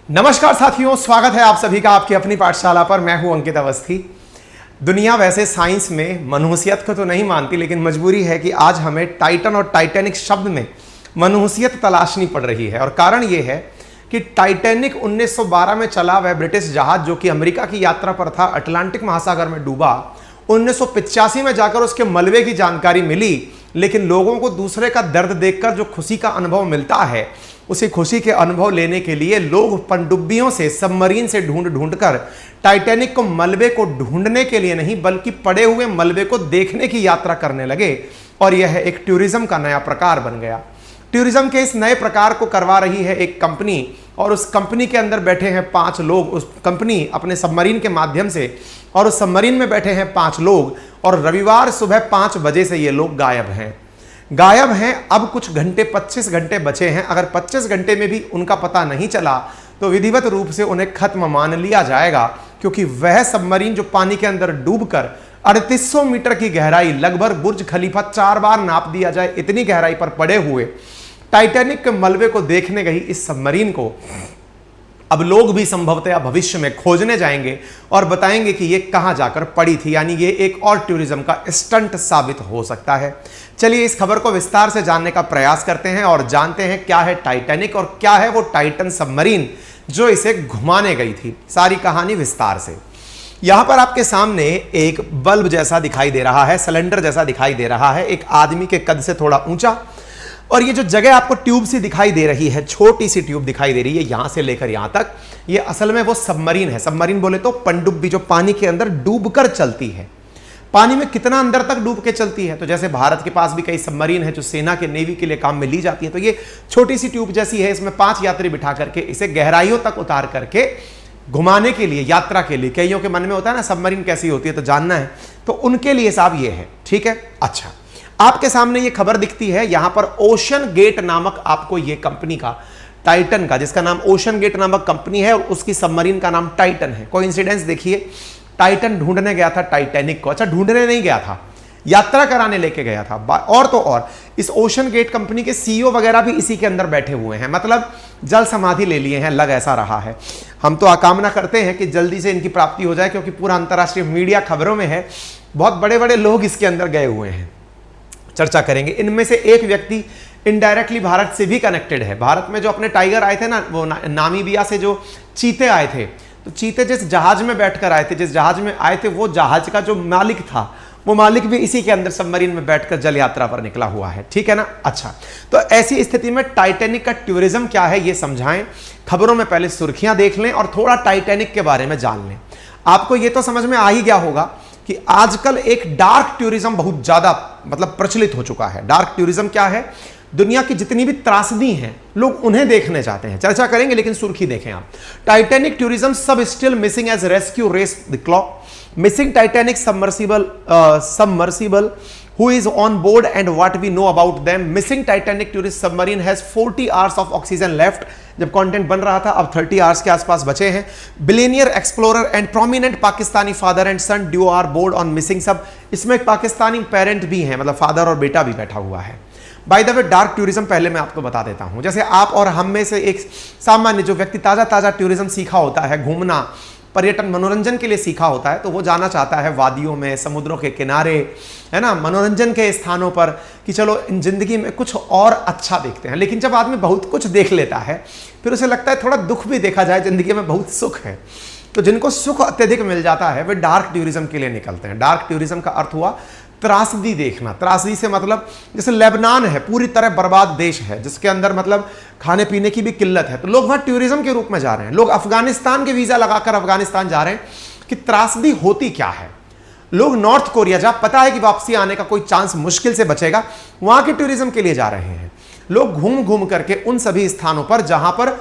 नमस्कार साथियों, स्वागत है आप सभी का आपकी अपनी पाठशाला पर। मैं हूं अंकित अवस्थी। दुनिया वैसे साइंस में मनुष्यत को तो नहीं मानती, लेकिन मजबूरी है कि आज हमें टाइटन और टाइटैनिक शब्द में मनुष्यत तलाशनी पड़ रही है। और कारण यह है कि टाइटैनिक 1912 में चला वह ब्रिटिश जहाज जो कि अमेरिका की यात्रा पर था, अटलांटिक महासागर में डूबा। 1985 में जाकर उसके मलबे की जानकारी मिली, लेकिन लोगों को दूसरे का दर्द देखकर जो खुशी का अनुभव मिलता है, उसी खुशी के अनुभव लेने के लिए लोग पनडुब्बियों से, सबमरीन से ढूंढ कर टाइटैनिक को मलबे को ढूंढने के लिए नहीं बल्कि पड़े हुए मलबे को देखने की यात्रा करने लगे। और यह एक टूरिज्म का नया प्रकार बन गया। टूरिज्म के इस नए प्रकार को करवा रही है एक कंपनी, और उस कंपनी के अंदर बैठे हैं 5 लोग। उस कंपनी अपने सबमरीन के माध्यम से, और उस सबमरीन में बैठे हैं 5 लोग। और रविवार सुबह 5 बजे से ये लोग गायब हैं। अब कुछ घंटे, 25 घंटे बचे हैं। अगर 25 घंटे में भी उनका पता नहीं चला तो विधिवत रूप से उन्हें खत्म मान लिया जाएगा, क्योंकि वह सबमरीन जो पानी के अंदर डूबकर 3800 मीटर की गहराई, लगभग बुर्ज खलीफा 4 बार नाप दिया जाए इतनी गहराई पर पड़े हुए टाइटैनिक के मलबे को देखने गई इस सबमरीन को अब लोग भी संभवतः भविष्य में खोजने जाएंगे और बताएंगे कि ये कहां जाकर पड़ी थी। यानी ये एक और टूरिज्म का स्टंट साबित हो सकता है। चलिए इस खबर को विस्तार से जानने का प्रयास करते हैं और जानते हैं क्या है टाइटैनिक और क्या है वो टाइटन सबमरीन जो इसे घुमाने गई थी। सारी कहानी विस्तार से। यहां पर आपके सामने एक बल्ब जैसा दिखाई दे रहा है, सिलेंडर जैसा दिखाई दे रहा है, एक आदमी के कद से थोड़ा ऊंचा। और ये जो जगह आपको ट्यूब सी दिखाई दे रही है, छोटी सी ट्यूब दिखाई दे रही है यहां से लेकर यहां तक, ये असल में वो सबमरीन है। सबमरीन बोले तो पनडुब्बी जो पानी के अंदर डूबकर चलती है। पानी में कितना अंदर तक डूब के चलती है, तो जैसे भारत के पास भी कई सबमरीन है जो सेना के, नेवी के लिए काम में ली जाती है, तो ये छोटी सी ट्यूब जैसी है। इसमें 5 यात्री बिठा करके इसे गहराइयों तक उतार करके घुमाने के लिए, यात्रा के लिए। कईयों के मन में होता है ना सबमरीन कैसी होती है, तो जानना है, तो उनके लिए साहब ये है। ठीक है, अच्छा, आपके सामने ये खबर दिखती है। यहां पर ओशन गेट नामक आपको ये कंपनी का, टाइटन का, जिसका नाम ओशन गेट नामक कंपनी है और उसकी सबमरीन का नाम टाइटन है। कोइंसिडेंस देखिए, टाइटन ढूंढने गया था टाइटैनिक को। अच्छा, ढूंढने नहीं गया था, यात्रा कराने लेके गया था। और तो और इस ओशन गेट कंपनी के सीईओ वगैरह भी इसी के अंदर बैठे हुए हैं, मतलब जल समाधि ले लिए हैं, लग ऐसा रहा है। हम तो कामना करते हैं कि जल्दी से इनकी प्राप्ति हो जाए, क्योंकि पूरा अंतर्राष्ट्रीय मीडिया खबरों में है। बहुत बड़े बड़े लोग इसके अंदर गए हुए हैं। चर्चा करेंगे। इनमें से एक व्यक्ति इनडायरेक्टली भारत से भी कनेक्टेड है। भारत में जो अपने टाइगर आए थे ना, वो नामीबिया से जो चीते आए थे, तो चीते जिस जहाज में बैठकर आए थे, जिस जहाज में आए थे, वो जहाज का जो मालिक था, वो मालिक भी इसी के अंदर सबमरीन में बैठकर जल यात्रा पर निकला हुआ है। ठीक है ना। अच्छा, तो ऐसी स्थिति में टाइटैनिक का टूरिज्म क्या है ये समझाएं। खबरों में पहले सुर्खियां देख लें और थोड़ा टाइटैनिक के बारे में जान लें। आपको ये तो समझ में आ ही गया होगा कि आजकल एक डार्क टूरिज्म बहुत ज्यादा मतलब प्रचलित हो चुका है। डार्क टूरिज्म क्या है? दुनिया की जितनी भी त्रासदी हैं, लोग उन्हें देखने जाते हैं। चर्चा करेंगे, लेकिन सुर्खी देखें आप। Titanic tourism sub still missing as rescue race the clock. Missing Titanic submersible who is on board and what we know about them. Missing Titanic tourist submarine has 40 hours of oxygen left. जब content बन रहा था, अब 30 hours के आसपास बचे हैं। Billionaire explorer and prominent Pakistani father and son duo are board on missing sub. इसमें एक पाकिस्तानी पेरेंट भी हैं, मतलब फादर और बेटा भी बैठा हुआ है। By the way, dark tourism पहले मैं आपको बता देता हूं। जैसे आप और हम में से एक सामान्य जो व्यक्ति ताजा टूरिज्म सीखा होता है, घूमना, पर्यटन, मनोरंजन के लिए सीखा होता है, तो वो जाना चाहता है वादियों में, समुद्रों के किनारे, है ना, मनोरंजन के स्थानों पर, कि चलो इन जिंदगी में कुछ और अच्छा देखते हैं। लेकिन जब आदमी बहुत कुछ देख लेता है, फिर उसे लगता है थोड़ा दुख भी देखा जाए, जिंदगी में बहुत सुख है। तो जिनको सुख अत्यधिक मिल जाता है वे डार्क टूरिज्म के लिए निकलते हैं। डार्क टूरिज्म का अर्थ हुआ त्रासदी देखना। त्रासदी से मतलब जैसे लेबनान है, पूरी तरह बर्बाद देश है, जिसके अंदर मतलब खाने पीने की भी किल्लत है, तो लोग वहां टूरिज्म के रूप में जा रहे हैं। लोग अफगानिस्तान के वीजा लगाकर अफगानिस्तान जा रहे हैं कि त्रासदी होती क्या है। लोग नॉर्थ कोरिया, जहां पता है कि वापसी आने का कोई चांस मुश्किल से बचेगा, वहां के टूरिज्म के लिए जा रहे हैं। लोग घूम घूम करके उन सभी स्थानों पर जहां पर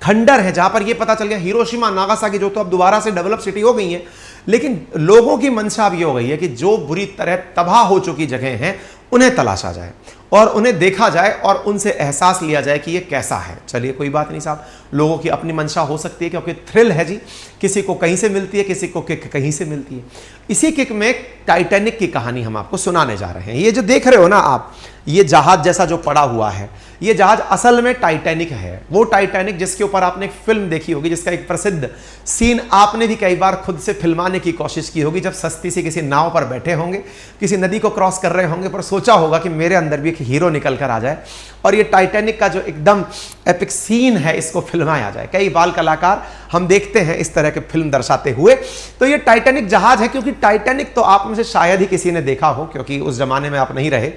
खंडर है, जहां पर यह पता चल गया हिरोशिमा, नागासाकी जो तो अब दोबारा से डेवलप सिटी हो गई है, लेकिन लोगों की मंशा अब ये हो गई है कि जो बुरी तरह तबाह हो चुकी जगह हैं उन्हें तलाशा जाए और उन्हें देखा जाए और उनसे एहसास लिया जाए कि ये कैसा है। चलिए कोई बात नहीं साहब, लोगों की अपनी मंशा हो सकती है, क्योंकि थ्रिल है जी, किसी को कहीं से मिलती है, किसी को किक कहीं से मिलती है। इसी किक में टाइटैनिक की कहानी हम आपको सुनाने जा रहे हैं। ये जो देख रहे हो ना आप, ये जहाज जैसा जो पड़ा हुआ है, ये जहाज असल में टाइटैनिक है। वो टाइटैनिक जिसके ऊपर आपने एक फिल्म देखी होगी, जिसका एक प्रसिद्ध सीन आपने भी कई बार खुद से फिल्माने की कोशिश की होगी, जब सस्ती सी किसी नाव पर बैठे होंगे, किसी नदी को क्रॉस कर रहे होंगे, पर सोचा होगा कि मेरे अंदर भी एक हीरो निकल कर आ जाए और ये टाइटैनिक का जो एकदम एपिक सीन है इसको फिल्माया जाए। कई बाल कलाकार हम देखते हैं इस तरह के फिल्म दर्शाते हुए। तो ये टाइटैनिक जहाज है, क्योंकि टाइटैनिक तो आप में से शायद ही किसी ने देखा हो, क्योंकि उस जमाने में आप नहीं रहे,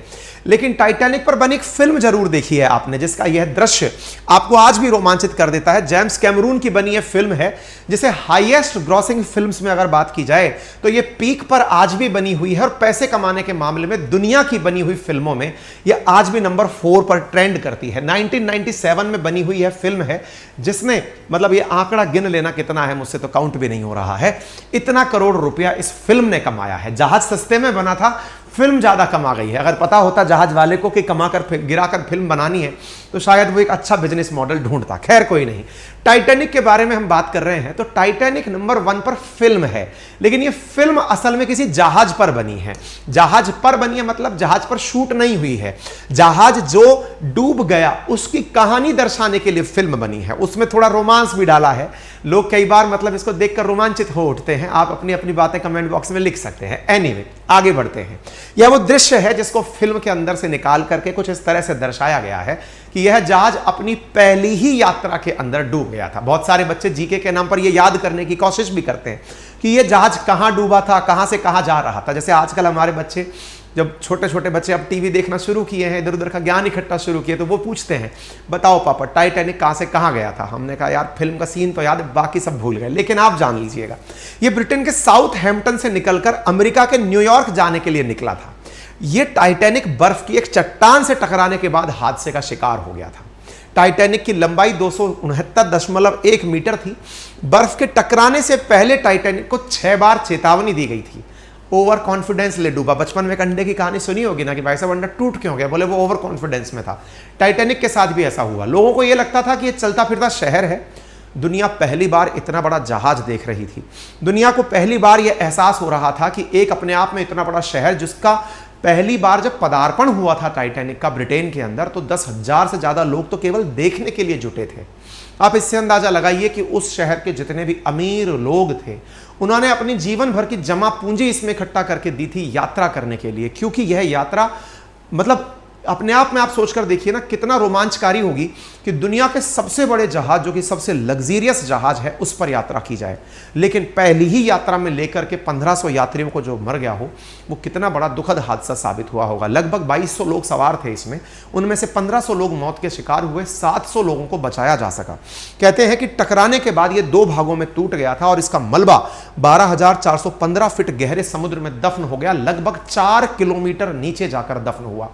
लेकिन टाइटैनिक पर बनी एक फिल्म जरूर देखी है आपने, जिसका यह दृश्य आपको आज भी रोमांचित कर देता है। जेम्स कैमरून की बनी यह फिल्म है, जिसे हाईएस्ट ग्रॉसिंग फिल्म्स में अगर बात की जाए तो यह पीक पर आज भी बनी हुई है और पैसे कमाने के मामले में दुनिया की बनी हुई फिल्मों में यह आज भी नंबर 4 पर ट्रेंड करती है। 1997 में बनी हुई यह फिल्म है, जिसने मतलब ये आंकड़ा गिन लेना कितना है, मुझसे तो काउंट भी नहीं हो रहा है, इतना करोड़ रुपया इस फिल्म ने कमाया है। जहाज सस्ते में बना था, फिल्म ज्यादा कमा गई है। अगर पता होता जहाज वाले को कि कमाकर गिराकर फिल्म बनानी है तो शायद वो एक अच्छा बिजनेस मॉडल ढूंढता। खैर कोई नहीं, टाइटैनिक के बारे में हम बात कर रहे हैं। तो टाइटैनिक नंबर 1 पर फिल्म है, लेकिन ये फिल्म असल में किसी जहाज पर बनी है। जहाज पर बनी है मतलब जहाज पर शूट नहीं हुई है। जहाज जो डूब गया उसकी कहानी दर्शाने के लिए फिल्म बनी है। उसमें थोड़ा रोमांस भी डाला है। लोग कई बार मतलब इसको देखकर रोमांचित हो उठते हैं। आप अपनी अपनी बातें कमेंट बॉक्स में लिख सकते हैं। एनीवे, आगे बढ़ते हैं। यह वो दृश्य है जिसको फिल्म के अंदर से निकाल करके कुछ इस तरह से दर्शाया गया है कि यह जहाज अपनी पहली ही यात्रा के अंदर डूब गया था। बहुत सारे बच्चे जीके के नाम पर यह याद करने की कोशिश भी करते हैं कि यह जहाज कहां डूबा था, कहां से कहां जा रहा था। जैसे आजकल हमारे बच्चे, जब छोटे छोटे बच्चे अब टीवी देखना शुरू किए हैं, इधर उधर का ज्ञान इकट्ठा शुरू किए, तो वो पूछते हैं बताओ पापा टाइटैनिक कहां से कहां गया था। हमने कहा यार फिल्म का सीन तो याद है, बाकी सब भूल गए। लेकिन आप जान लीजिएगा, ये ब्रिटेन के साउथ हैम्पटन से निकलकर अमेरिका के न्यूयॉर्क जाने के लिए निकला था। यह टाइटैनिक बर्फ की एक चट्टान से टकराने के बाद हादसे का शिकार हो गया था। टाइटैनिक की लंबाई 269.1 मीटर थी। बर्फ के टकराने से पहले टाइटैनिक को 6 बार चेतावनी दी गई थी। ओवर कॉन्फिडेंस ले डूबा। बचपन में एक अंडे की कहानी सुनी होगी ना कि भाई साहब अंडा टूट क्यों गया, बोले वो ओवर कॉन्फिडेंस में था। टाइटैनिक के साथ भी ऐसा हुआ। लोगों को यह लगता था कि यह चलता फिरता शहर है। दुनिया पहली बार इतना बड़ा जहाज देख रही थी। दुनिया को पहली बार यह एहसास हो रहा था कि एक अपने आप में इतना बड़ा शहर, जिसका पहली बार जब पदार्पण हुआ था टाइटैनिक का ब्रिटेन के अंदर, तो 10,000 से ज्यादा लोग तो केवल देखने के लिए जुटे थे। आप इससे अंदाजा लगाइए कि उस शहर के जितने भी अमीर लोग थे, उन्होंने अपनी जीवन भर की जमा पूंजी इसमें इकट्ठा करके दी थी यात्रा करने के लिए। क्योंकि यह यात्रा मतलब अपने आप में आप सोचकर देखिए ना कितना रोमांचकारी होगी कि दुनिया के सबसे बड़े जहाज, जो कि सबसे लग्जरियस जहाज है, उस पर यात्रा की जाए। लेकिन पहली ही यात्रा में लेकर के 1500 यात्रियों को जो मर गया हो, वो कितना बड़ा दुखद हादसा साबित हुआ होगा। लगभग 2200 लोग सवार थे इसमें। उनमें से 1500 लोग मौत के शिकार हुए, 700 लोगों को बचाया जा सका। कहते हैं कि टकराने के बाद ये 2 भागों में टूट गया था और इसका मलबा 12,415 फीट गहरे समुद्र में दफन हो गया। लगभग 4 किलोमीटर नीचे जाकर दफन हुआ।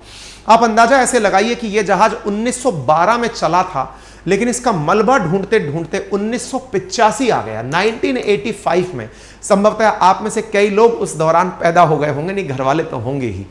आप अंदाजा ऐसे लगाइए कि यह जहाज 1912 में चला था, लेकिन इसका मलबा ढूंढते ढूंढते 1985 आ गया। 1985 में संभवतः आप में से कई लोग उस दौरान पैदा हो गए होंगे, नहीं घर वाले तो होंगे ही।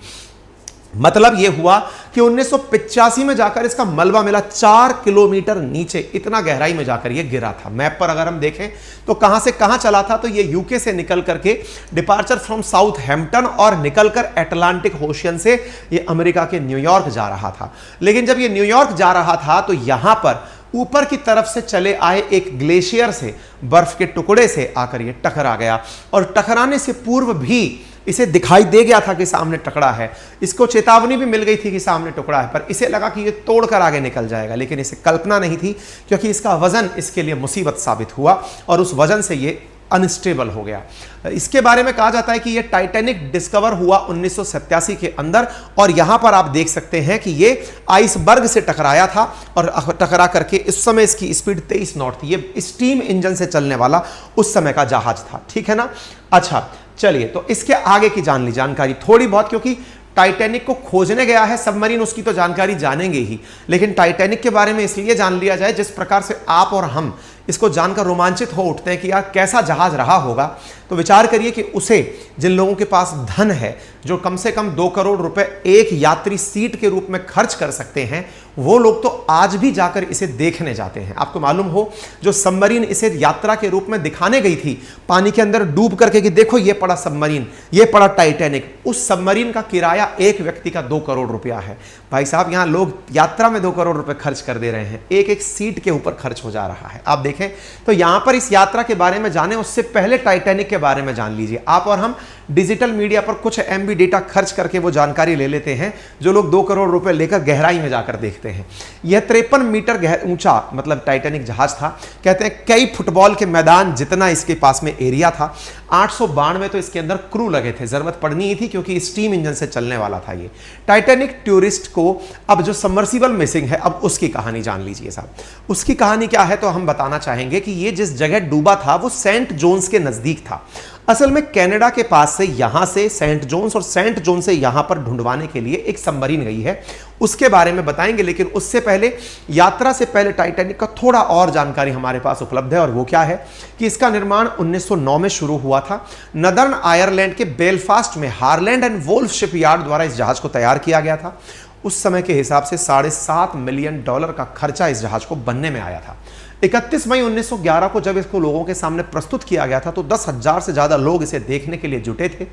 मतलब यह हुआ कि 1985 में जाकर इसका मलबा मिला 4 किलोमीटर नीचे, इतना गहराई में जाकर यह गिरा था। मैप पर अगर हम देखें तो कहां से कहां चला था, तो यह यूके से निकल करके डिपार्चर फ्रॉम साउथ हैम्पटन और निकलकर अटलांटिक ओशियन से यह अमेरिका के न्यूयॉर्क जा रहा था। लेकिन जब यह न्यूयॉर्क जा रहा था तो यहां पर ऊपर की तरफ से चले आए एक ग्लेशियर से, बर्फ के टुकड़े से आकर यह टकरा गया। और टकराने से पूर्व भी इसे दिखाई दे गया था कि सामने टुकड़ा है। इसको चेतावनी भी मिल गई थी कि सामने टुकड़ा है, पर इसे लगा कि ये तोड़कर आगे निकल जाएगा। लेकिन इसे कल्पना नहीं थी, क्योंकि इसका वजन इसके लिए मुसीबत साबित हुआ और उस वजन से ये अनस्टेबल हो गया। इसके बारे में कहा जाता है कि यह टाइटैनिक डिस्कवर हुआ 1987 के अंदर, और यहां पर आप देख सकते हैं कि यह आइसबर्ग से टकराया था और टकरा करके इस समय इसकी स्पीड 23 नॉट थी। यह स्टीम इंजन से चलने वाला उस समय का जहाज था। ठीक है ना। अच्छा चलिए, तो इसके आगे की जान ली जानकारी थोड़ी बहुत, क्योंकि टाइटैनिक को खोजने गया है सबमरीन, उसकी तो जानकारी जानेंगे ही, लेकिन टाइटैनिक के बारे में इसलिए जान लिया जाए जिस प्रकार से आप और हम इसको जानकर रोमांचित हो उठते हैं कि यार कैसा जहाज रहा होगा। तो विचार करिए कि उसे, जिन लोगों के पास धन है, जो कम से कम 2 करोड़ रुपए एक यात्री सीट के रूप में खर्च कर सकते हैं, वो लोग तो आज भी जाकर इसे देखने जाते हैं। आपको मालूम हो, जो सबमरीन इसे यात्रा के रूप में दिखाने गई थी पानी के अंदर डूब करके कि देखो ये पड़ा सबमरीन, ये पड़ा टाइटैनिक, उस सबमरीन का किराया एक व्यक्ति का 2 करोड़ रुपया है। भाई साहब, यहां लोग यात्रा में 2 करोड़ रुपए खर्च कर दे रहे हैं, एक एक सीट के ऊपर खर्च हो जा रहा है। आप देखें तो यहां पर इस यात्रा के बारे में जाने उससे पहले टाइटैनिक के बारे में जान लीजिए। आप और हम डिजिटल मीडिया पर कुछ एमबी डेटा खर्च करके वो जानकारी ले लेते हैं जो लोग 2 करोड़ रुपए लेकर गहराई में जाकर देखते हैं। यह 53 मीटर ऊंचा मतलब टाइटैनिक जहाज था। कहते हैं कई फुटबॉल के मैदान जितना इसके पास में एरिया था। 892 तो इसके अंदर क्रू लगे थे, जरूरत पड़नी ही थी क्योंकि स्टीम इंजन से चलने वाला था ये टाइटैनिक। टूरिस्ट को अब जो सबमर्सिबल मिसिंग है, अब उसकी कहानी जान लीजिए साहब। उसकी कहानी क्या है तो हम बताना चाहेंगे कि ये जिस जगह डूबा था वो सेंट जोन्स के नजदीक था। असल में कनाडा के पास से यहां से सेंट जोन्स और सेंट जोन से यहां पर ढूंढवाने के लिए एक सबमरीन गई है, उसके बारे में बताएंगे। लेकिन उससे पहले, यात्रा से पहले टाइटैनिक का थोड़ा और जानकारी हमारे पास उपलब्ध है और वो क्या है कि इसका निर्माण 1909 में शुरू हुआ था। नदर्न आयरलैंड के बेलफास्ट में हारलैंड एंड वोल्फ शिपयार्ड द्वारा इस जहाज को तैयार किया गया था। उस समय के हिसाब से $7.5 मिलियन का खर्चा इस जहाज को बनने में आया था। 31 मई 1911 को जब इसको लोगों के सामने प्रस्तुत किया गया था तो 10,000 से ज्यादा लोग इसे देखने के लिए जुटे थे।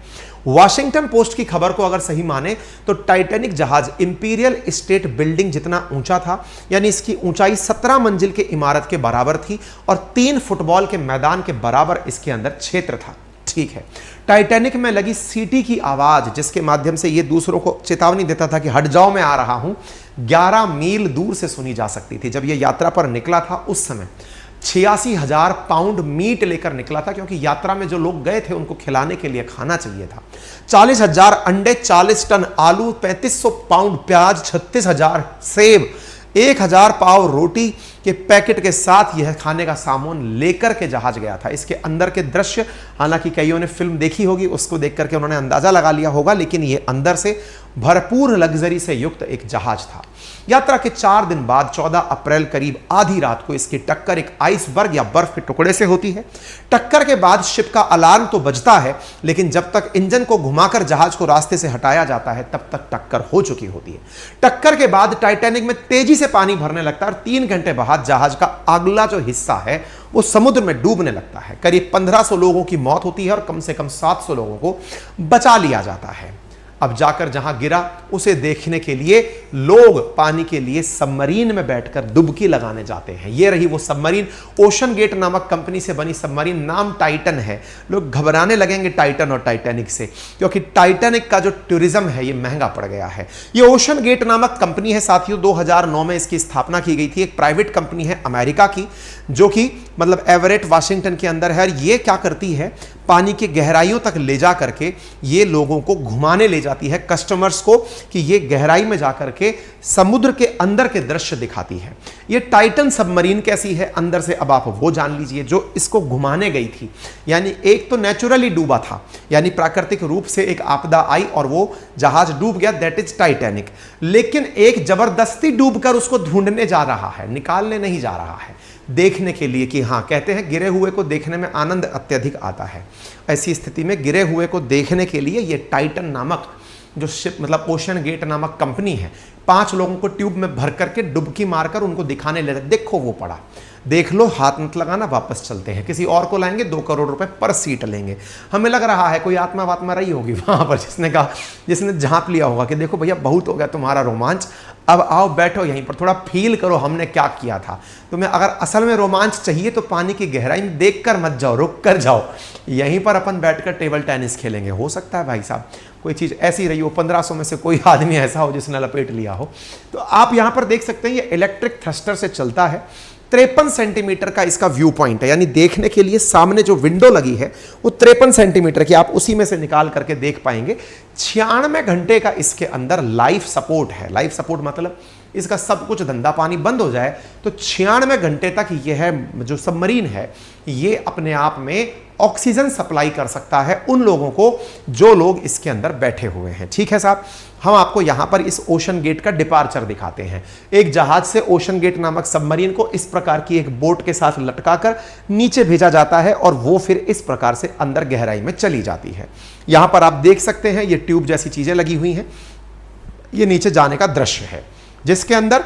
वॉशिंगटन पोस्ट की खबर को अगर सही माने तो टाइटैनिक जहाज इंपीरियल स्टेट बिल्डिंग जितना ऊंचा था, यानी इसकी ऊंचाई 17 मंजिल के इमारत के बराबर थी और 3 फुटबॉल के मैदान के बराबर इसके अंदर क्षेत्र था। ठीक है, टाइटैनिक में लगी सीटी की आवाज, जिसके माध्यम से यह दूसरों को चेतावनी देता था कि हट जाओ मैं आ रहा हूं, 11 मील दूर से सुनी जा सकती थी। जब यह यात्रा पर निकला था उस समय 86,000 पाउंड मीट लेकर निकला था, क्योंकि यात्रा में जो लोग गए थे उनको खिलाने के लिए खाना चाहिए था। 40,000 अंडे, 40 टन आलू, 3500 पाउंड प्याज, 36,000 सेब, 1,000 पाव रोटी के पैकेट के साथ यह खाने का सामान लेकर के जहाज गया था। इसके अंदर के दृश्य, हालांकि कईयों ने फिल्म देखी होगी, उसको देख करके उन्होंने अंदाजा लगा लिया होगा, लेकिन यह अंदर से भरपूर लग्जरी से युक्त एक जहाज था। यात्रा के 4 दिन बाद 14 अप्रैल करीब आधी रात को इसकी टक्कर एक आइसबर्ग या बर्फ के टुकड़े से होती है। टक्कर के बाद शिप का अलार्म तो बजता है, लेकिन जब तक इंजन को घुमाकर जहाज को रास्ते से हटाया जाता है तब तक टक्कर हो चुकी होती है। टक्कर के बाद टाइटैनिक में तेजी से पानी भरने लगता है और 3 घंटे बाद जहाज का अगला जो हिस्सा है वो समुद्र में डूबने लगता है। करीब 1500 लोगों की मौत होती है और कम से कम 700 लोगों को बचा लिया जाता है। अब जाकर जहां गिरा उसे देखने के लिए लोग पानी के लिए सबमरीन में बैठकर डुबकी लगाने जाते हैं। ये रही वो सबमरीन, ओशन गेट नामक कंपनी से बनी सबमरीन, नाम टाइटन है। लोग घबराने लगेंगे टाइटन और टाइटैनिक से, क्योंकि टाइटैनिक का जो टूरिज्म है ये महंगा पड़ गया है। ये ओशन गेट नामक कंपनी है साथियों, 2009 में इसकी स्थापना की गई थी। एक प्राइवेट कंपनी है अमेरिका की, जो कि मतलब एवरेट वाशिंगटन के अंदर है। ये क्या करती है, पानी की गहराइयों तक ले जा करके ये लोगों को घुमाने ले जाती है, कस्टमर्स को, कि ये गहराई में जाकर के समुद्र के अंदर के दृश्य दिखाती है। ये टाइटन सबमरीन कैसी है अंदर से, अब आप वो जान लीजिए। जो इसको घुमाने गई थी, यानी एक तो नेचुरली डूबा था, यानी प्राकृतिक रूप से एक आपदा आई और वो जहाज डूब गया, दैट इज टाइटैनिक। लेकिन एक जबरदस्ती डूबकर उसको ढूंढने जा रहा है, निकालने नहीं जा रहा है, देखने के लिए कि हाँ, कहते हैं गिरे हुए को देखने में आनंद अत्यधिक आता है। ऐसी स्थिति में गिरे हुए को देखने के लिए ये टाइटन नामक जो शिप मतलब ओशन गेट नामक कंपनी है, 5 लोगों को ट्यूब में भर करके डुबकी मारकर उनको दिखाने ले रहे, देखो वो पड़ा, देख लो, हाथ मत लगाना, वापस चलते हैं। किसी और को लाएंगे, 2 करोड़ रुपए पर सीट लेंगे। हमें लग रहा है कोई आत्मा वात्मा रही होगी वहां पर, जिसने कहा, जिसने झांप लिया होगा कि देखो भैया बहुत हो गया तुम्हारा रोमांच, अब आओ बैठो यहीं पर, थोड़ा फील करो हमने क्या किया था। तुम्हें अगर असल में रोमांच चाहिए तो पानी की गहराई में देख कर मत जाओ, रुक कर जाओ, यहीं पर अपन बैठकर टेबल टेनिस खेलेंगे। हो सकता है भाई साहब कोई चीज़ ऐसी रही हो, 1500 में से कोई आदमी ऐसा हो जिसने लपेट लिया हो। तो आप यहां पर देख सकते हैं ये इलेक्ट्रिक थ्रस्टर से चलता है। 53 सेंटीमीटर का इसका व्यू पॉइंट है, यानी देखने के लिए सामने जो विंडो लगी है वो 53 सेंटीमीटर की, आप उसी में से निकाल करके देख पाएंगे। 96 घंटे का इसके अंदर लाइफ सपोर्ट है। लाइफ सपोर्ट मतलब इसका सब कुछ धंधा पानी बंद हो जाए तो 96 घंटे तक यह जो सबमरीन है ये अपने आप में ऑक्सीजन सप्लाई कर सकता है उन लोगों को जो लोग इसके अंदर बैठे हुए हैं। ठीक है साहब, हम आपको यहां पर इस ओशन गेट का डिपार्चर दिखाते हैं। एक जहाज से ओशन गेट नामक सबमरीन को इस प्रकार की एक बोट के साथ लटकाकर नीचे भेजा जाता है और वो फिर इस प्रकार से अंदर गहराई में चली जाती है। यहां पर आप देख सकते हैं ये ट्यूब जैसी चीजें लगी हुई हैं, ये नीचे जाने का दृश्य है जिसके अंदर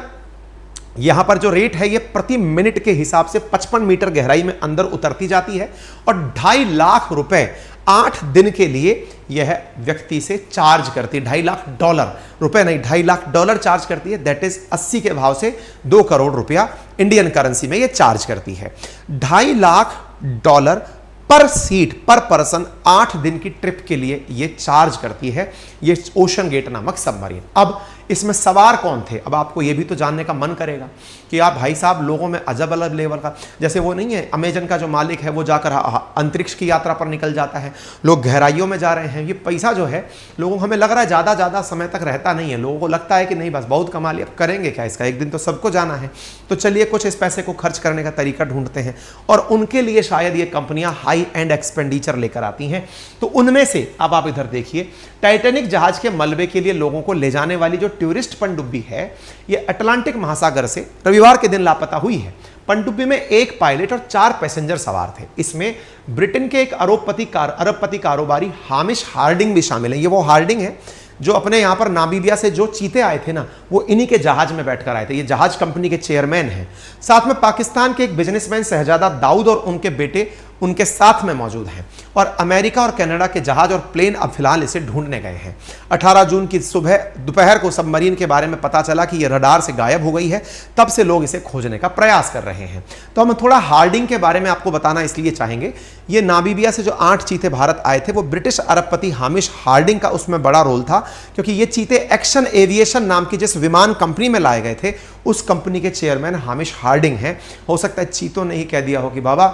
यहां पर जो रेट है ये प्रति मिनट के हिसाब से 55 मीटर गहराई में अंदर उतरती जाती है और 2.5 लाख रुपए 8 दिन के लिए यह व्यक्ति से चार्ज करती है। $2.5 लाख रुपए नहीं, $2.5 लाख चार्ज करती है। दैट इज 80 के भाव से 2 करोड़ रुपया इंडियन करेंसी में यह चार्ज करती है। $2.5 लाख पर सीट पर पर्सन 8 दिन की ट्रिप के लिए यह चार्ज करती है ये ओशन गेट नामक सबमरीन। अब इसमें सवार कौन थे, अब आपको यह भी तो जानने का मन करेगा कि आप भाई साहब लोगों में अजब अलग लेवल का, जैसे वो नहीं है अमेजन का जो मालिक है वो जाकर अंतरिक्ष की यात्रा पर निकल जाता है, लोग गहराइयों में जा रहे हैं। ये पैसा जो है लोगों को हमें लग रहा है ज़्यादा समय तक रहता नहीं है, लोगों को लगता है कि नहीं बस बहुत कमा लिया, अब करेंगे क्या इसका, एक दिन तो सबको जाना है, तो चलिए कुछ इस पैसे को खर्च करने का तरीका ढूंढते हैं और उनके लिए शायद ये कंपनियां हाई एंड एक्सपेंडिचर लेकर आती हैं। तो उनमें से अब आप इधर देखिए, टाइटैनिक जहाज के मलबे के लिए लोगों को ले जाने वाली जो टूरिस्ट पनडुब्बी है ये अटलांटिक महासागर से रविवार के दिन लापता हुई है। पनडुब्बी में 1 पायलट और 4 पैसेंजर सवार थे। इसमें ब्रिटेन के एक अरबपति कारोबारी हामिश हार्डिंग भी शामिल है। ये वो हार्डिंग है जो अपने यहां पर नामीबिया से जो चीते आए थे ना, वो इन्हीं के जहाज में बैठकर आए थे। ये जहाज कंपनी के चेयरमैन हैं। साथ में पाकिस्तान के एक बिजनेसमैन शहजादा दाऊद और उनके बेटे उनके साथ में मौजूद हैं और अमेरिका और कनाडा के जहाज और प्लेन अब फिलहाल इसे ढूंढने गए हैं। 18 जून की दोपहर को सबमरीन के बारे में पता चला कि यह रडार से गायब हो गई है, तब से लोग इसे खोजने का प्रयास कर रहे हैं। तो हम थोड़ा हार्डिंग के बारे में आपको बताना इसलिए चाहेंगे, ये नामीबिया से जो 8 चीते भारत आए थे वो ब्रिटिश अरबपति हामिश हार्डिंग का उसमें बड़ा रोल था, क्योंकि ये चीते एक्शन एविएशन नाम की जिस विमान कंपनी में लाए गए थे उस कंपनी के चेयरमैन हामिश हार्डिंग हैं। हो सकता है चीतों ने ही कह दिया हो कि बाबा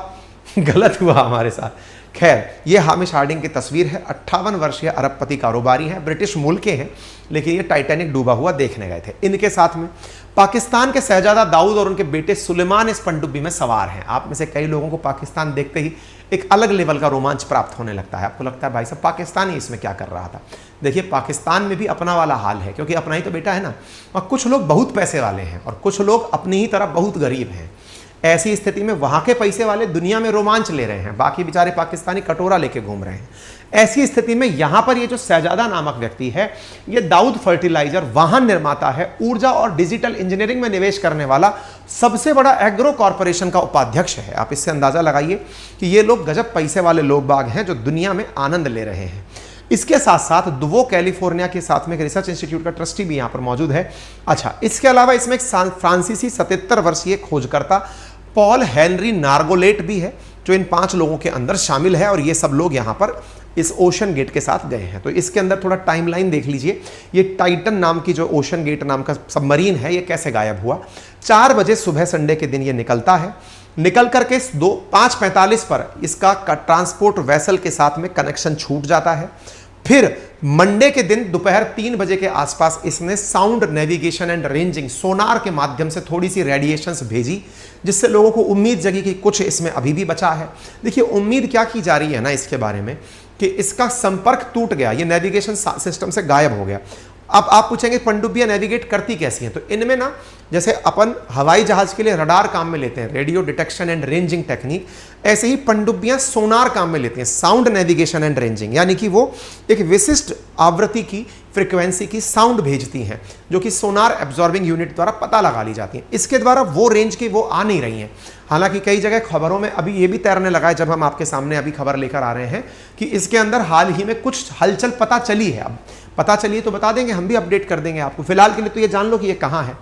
गलत हुआ हमारे साथ। खैर, ये हामिश हार्डिंग की तस्वीर है। 58 वर्षीय अरबपति कारोबारी हैं, ब्रिटिश मूल के हैं, लेकिन ये टाइटैनिक डूबा हुआ देखने गए थे। इनके साथ में पाकिस्तान के शहजादा दाऊद और उनके बेटे सुलेमान इस पनडुब्बी में सवार हैं। आप में से कई लोगों को पाकिस्तान देखते ही एक अलग लेवल का रोमांच प्राप्त होने लगता है। आपको लगता है भाई साहब पाकिस्तान ही इसमें क्या कर रहा था। देखिए, पाकिस्तान में भी अपना वाला हाल है, क्योंकि अपना ही तो बेटा है ना। और कुछ लोग बहुत पैसे वाले हैं और कुछ लोग अपनी ही तरह बहुत गरीब हैं। ऐसी स्थिति में वहां के पैसे वाले दुनिया में रोमांच ले रहे हैं, बाकी बेचारे पाकिस्तानी कटोरा लेके घूम रहे हैं। ऐसी स्थिति में यहां पर ये जो शहजादा नामक व्यक्ति है, ये दाऊद फर्टिलाइजर वाहन निर्माता है, ऊर्जा और डिजिटल इंजीनियरिंग में निवेश करने वाला सबसे बड़ा एग्रो कॉर्पोरेशन का उपाध्यक्ष है। आप इससे अंदाजा लगाइए कि ये लोग गजब पैसे वाले लोग बाग हैं जो दुनिया में आनंद ले रहे हैं। इसके साथ साथ दुवो कैलिफोर्निया के साथ में एक रिसर्च इंस्टीट्यूट का ट्रस्टी भी यहां पर मौजूद है। अच्छा, इसके अलावा इसमें एक फ्रांसीसी 77 वर्षीय खोजकर्ता पॉल हेनरी नार्गोलेट भी है, जो इन 5 लोगों के अंदर शामिल है और ये सब लोग यहां पर इस ओशन गेट के साथ गए हैं। तो इसके अंदर थोड़ा टाइमलाइन देख लीजिए। ये टाइटन नाम की जो ओशन गेट नाम का सबमरीन है, ये कैसे गायब हुआ। 4 बजे सुबह संडे के दिन ये निकलता है। निकल करके 5:45 पर इसका ट्रांसपोर्ट वेसल के साथ में कनेक्शन छूट जाता है। फिर मंडे के दिन दोपहर 3 बजे के आसपास इसने sound navigation and ranging sonar के माध्यम से थोड़ी सी रेडिएशंस भेजी, जिससे लोगों को उम्मीद जगी कि कुछ इसमें अभी भी बचा है। देखिए, उम्मीद क्या की जा रही है ना इसके बारे में कि इसका संपर्क टूट गया, ये नेविगेशन सिस्टम से गायब हो गया। अब आप पूछेंगे पनडुब्बियां नेविगेट करती कैसी हैं, तो इनमें ना जैसे अपन हवाई जहाज के लिए रडार काम में लेते हैं, radio detection and ranging technique, ऐसे ही पनडुब्बियां सोनार काम में लेती हैं, साउंड नेविगेशन एंड रेंजिंग, यानी कि वो एक विशिष्ट आवृत्ति की फ्रीक्वेंसी की साउंड भेजती हैं, जो कि सोनार एब्जॉर्बिंग यूनिट द्वारा पता लगा ली जाती है। इसके द्वारा वो रेंज की वो आ नहीं रही हैं। हालांकि कई जगह खबरों में अभी ये भी तैरने लगा है, जब हम आपके सामने अभी खबर लेकर आ रहे हैं कि इसके अंदर हाल ही में कुछ हलचल पता चली है। अब पता चली तो बता देंगे, हम भी अपडेट कर देंगे आपको। फिलहाल के लिए तो ये जान लो कि ये कहाँ है।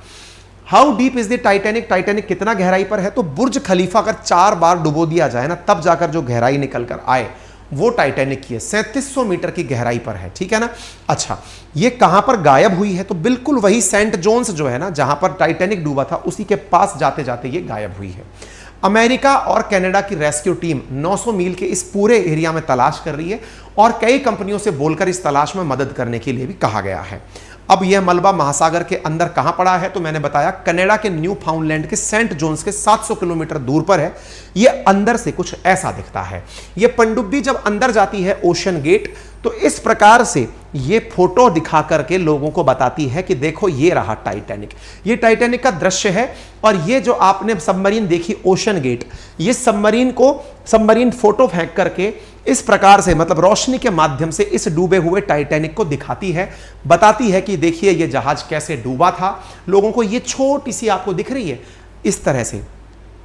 How deep is the Titanic, Titanic कितना गहराई पर है, तो बुर्ज खलीफा अगर 4 बार डुबो दिया जाए ना, तब जाकर जो गहराई निकल कर आए वो टाइटैनिक की है। 3700 मीटर की गहराई पर है, ठीक है ना। अच्छा, ये कहां पर गायब हुई है, तो बिल्कुल वही सेंट जोन्स जो है ना, जहां पर टाइटैनिक डूबा था, उसी के पास जाते जाते ये गायब हुई है। अमेरिका और कनाडा की रेस्क्यू टीम 900 मील के इस पूरे एरिया में तलाश कर रही है और कई कंपनियों से बोलकर इस तलाश में मदद करने के लिए भी कहा गया है। अब यह मलबा महासागर के अंदर कहां पड़ा है, तो मैंने बताया कनाडा के न्यू फाउंडलैंड के सेंट जोन्स के 700 किलोमीटर दूर पर है। यह अंदर से कुछ ऐसा दिखता है। यह पनडुब्बी जब अंदर जाती है ओशन गेट, तो इस प्रकार से ये फोटो दिखा करके लोगों को बताती है कि देखो ये रहा टाइटैनिक। ये टाइटैनिक का दृश्य है। और ये जो आपने सबमरीन देखी ओशन गेट, ये सबमरीन फोटो फेंक करके इस प्रकार से, मतलब रोशनी के माध्यम से इस डूबे हुए टाइटैनिक को दिखाती है, बताती है कि देखिए ये जहाज कैसे डूबा था। लोगों को ये छोटी सी आपको दिख रही है इस तरह से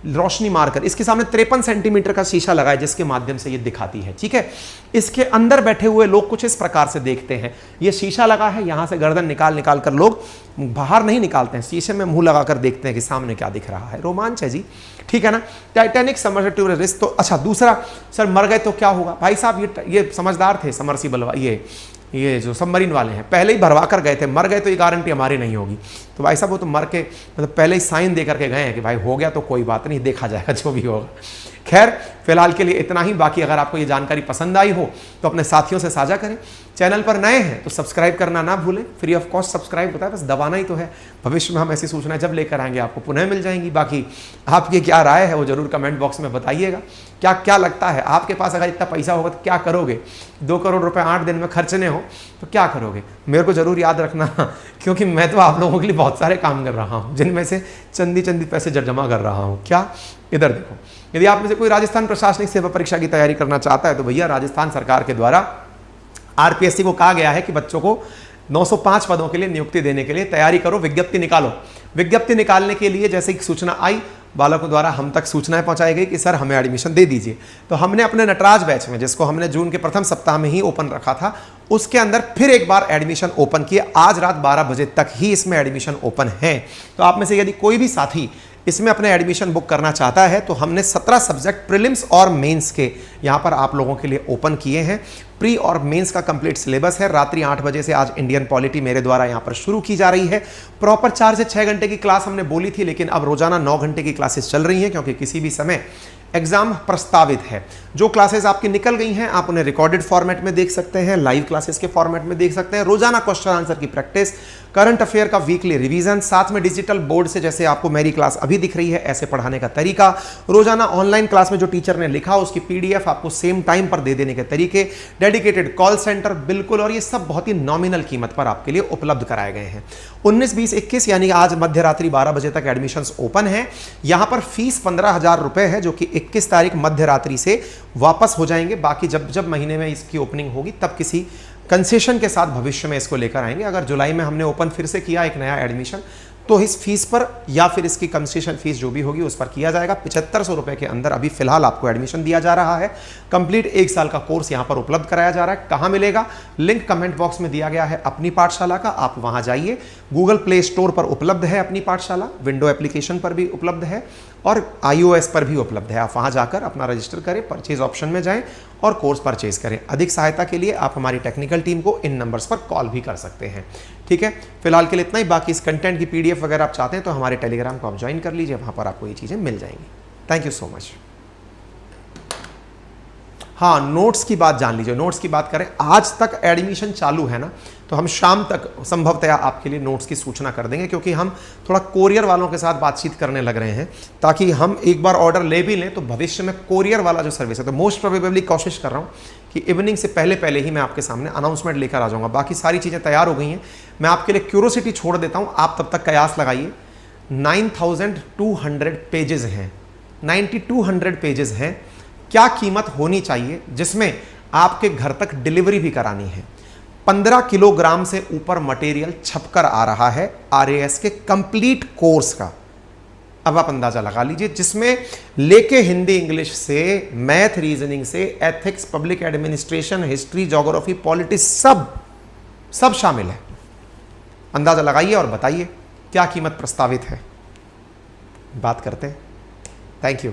रोशनी मारकर, इसके सामने 53 सेंटीमीटर का शीशा लगा है जिसके माध्यम से ये दिखाती है। ठीक है, इसके अंदर बैठे हुए लोग कुछ इस प्रकार से देखते हैं। ये शीशा लगा है, यहां से गर्दन निकाल कर लोग बाहर नहीं निकालते हैं, शीशे में मुंह लगाकर देखते हैं कि सामने क्या दिख रहा है। रोमांच है जी, ठीक है ना। Titanic submersible risk. तो अच्छा, दूसरा, सर मर गए तो क्या होगा? भाई साहब ये समझदार थे सबमर्सिबल, ये जो सबमरीन वाले हैं, पहले ही भरवा कर गए थे। मर गए तो ये गारंटी हमारी नहीं होगी। तो भाई साहब वो तो मर के मतलब पहले ही साइन दे करके गए हैं कि भाई हो गया तो कोई बात नहीं, देखा जाएगा जो भी होगा। खैर फिलहाल के लिए इतना ही। बाकी अगर आपको ये जानकारी पसंद आई हो तो अपने साथियों से साझा करें। चैनल पर नए हैं तो सब्सक्राइब करना ना भूलें। फ्री ऑफ कॉस्ट सब्सक्राइब होता है, बस दबाना ही तो है। भविष्य में हम ऐसी सूचनाएं जब लेकर आएंगे आपको पुनः मिल जाएंगी। बाकी आपकी क्या राय है वो जरूर कमेंट बॉक्स में बताइएगा। क्या क्या लगता है आपके पास अगर इतना पैसा होगा तो क्या करोगे? 2 करोड़ रुपए 8 दिन में खर्चने हो तो क्या करोगे? मेरे को जरूर याद रखना, क्योंकि मैं तो आप लोगों के लिए बहुत सारे काम कर रहा हूँ, जिनमें से चंदी पैसे जमा कर रहा हूँ। क्या? इधर देखो, यदि आप में से कोई राजस्थान प्रशासनिक सेवा परीक्षा की तैयारी करना चाहता है तो भैया राजस्थान सरकार के द्वारा आरपीएससी को कहा गया है कि बच्चों को 905 पदों के लिए नियुक्ति देने के लिए तैयारी करो, विज्ञप्ति निकालो। विज्ञप्ति निकालने के लिए जैसे एक सूचना आई, बालकों द्वारा हम तक सूचनाएं पहुंचाई गई कि सर हमें एडमिशन दे दीजिए। तो हमने अपने नटराज बैच में, जिसको हमने जून के प्रथम सप्ताह में ही ओपन रखा था, उसके अंदर फिर एक बार एडमिशन ओपन किए। आज रात 12 बजे तक ही इसमें एडमिशन ओपन है। तो आप में से यदि कोई भी साथी इसमें अपने एडमिशन बुक करना चाहता है तो हमने 17 सब्जेक्ट प्रीलिम्स और मेंस के यहां पर आप लोगों के लिए ओपन किए हैं। प्री और मेंस का कंप्लीट सिलेबस है। रात्रि 8 बजे से आज इंडियन पॉलिटी मेरे द्वारा यहां पर शुरू की जा रही है। प्रॉपर 4 से 6 घंटे की क्लास हमने बोली थी, लेकिन अब रोजाना 9 घंटे की क्लासेस चल रही हैं, क्योंकि किसी भी समय एग्जाम प्रस्तावित है। जो क्लासेस आपकी निकल गई हैं आप उन्हें रिकॉर्डेड फॉर्मेट में देख सकते हैं, लाइव क्लासेस के फॉर्मेट में देख सकते हैं। रोजाना क्वेश्चन आंसर की प्रैक्टिस, करंट अफेयर का वीकली रिवीजन, साथ में डिजिटल बोर्ड से, जैसे आपको मेरी क्लास अभी दिख रही है, ऐसे पढ़ाने का तरीका। रोजाना ऑनलाइन क्लास में जो टीचर ने लिखा उसकी पीडीएफ आपको सेम टाइम पर दे देने के तरीके, डेडिकेटेड कॉल सेंटर बिल्कुल, और ये सब बहुत ही नॉमिनल कीमत पर आपके लिए उपलब्ध कराए गए हैं। 19, 20, 21 यानी आज मध्य रात्रि 12 बजे तक एडमिशंस ओपन है। यहां पर फीस 15,000 रुपए है, जो कि 21 तारीख मध्य रात्रि से वापस हो जाएंगे। बाकी जब महीने में इसकी ओपनिंग होगी तब किसी कंसेशन के साथ भविष्य में इसको लेकर आएंगे। अगर जुलाई में हमने ओपन फिर से किया एक नया एडमिशन तो इस फीस पर या फिर इसकी कंसेशन फीस जो भी होगी उस पर किया जाएगा। 7500 रुपए के अंदर अभी फिलहाल आपको एडमिशन दिया जा रहा है। कंप्लीट 1 साल का कोर्स यहां पर उपलब्ध कराया जा रहा है। कहां मिलेगा? लिंक कमेंट बॉक्स में दिया गया है अपनी पाठशाला का, आप वहां जाइए। गूगल प्ले स्टोर पर उपलब्ध है अपनी पाठशाला, विंडो एप्लीकेशन पर भी उपलब्ध है और iOS पर भी उपलब्ध है। आप वहां जाकर अपना रजिस्टर करें, परचेज ऑप्शन में जाएं और कोर्स परचेज करें। अधिक सहायता के लिए आप हमारी टेक्निकल टीम को इन नंबर्स पर कॉल भी कर सकते हैं। ठीक है, फिलहाल के लिए इतना ही। बाकी इस कंटेंट की पीडीएफ अगर आप चाहते हैं तो हमारे टेलीग्राम को आप ज्वाइन कर लीजिए, वहां पर आपको ये चीज़ें मिल जाएंगी। Thank you so much. हाँ, नोट्स की बात जान लीजिए। नोट्स की बात करें, आज तक एडमिशन चालू है ना, तो हम शाम तक संभवतः आपके लिए नोट्स की सूचना कर देंगे, क्योंकि हम थोड़ा कोरियर वालों के साथ बातचीत करने लग रहे हैं, ताकि हम एक बार ऑर्डर ले भी लें तो भविष्य में कोरियर वाला जो सर्विस है, तो मोस्ट प्रोबेबली कोशिश कर रहा हूँ कि इवनिंग से पहले ही मैं आपके सामने अनाउंसमेंट लेकर आ जाऊँगा। बाकी सारी चीज़ें तैयार हो गई हैं। मैं आपके लिए क्यूरोसिटी छोड़ देता हूँ, आप तब तक कयास लगाइए। 9200 पेजेस हैं, 9200 पेजेस हैं। क्या कीमत होनी चाहिए जिसमें आपके घर तक डिलीवरी भी करानी है? 15 किलोग्राम से ऊपर मटेरियल छपकर आ रहा है RAS के कंप्लीट कोर्स का। अब आप अंदाजा लगा लीजिए, जिसमें लेके हिंदी इंग्लिश से, मैथ रीजनिंग से, ethics, public administration, history, geography, politics, सब शामिल है। अंदाजा लगाइए और बताइए क्या कीमत प्रस्तावित है। बात करते हैं। Thank you.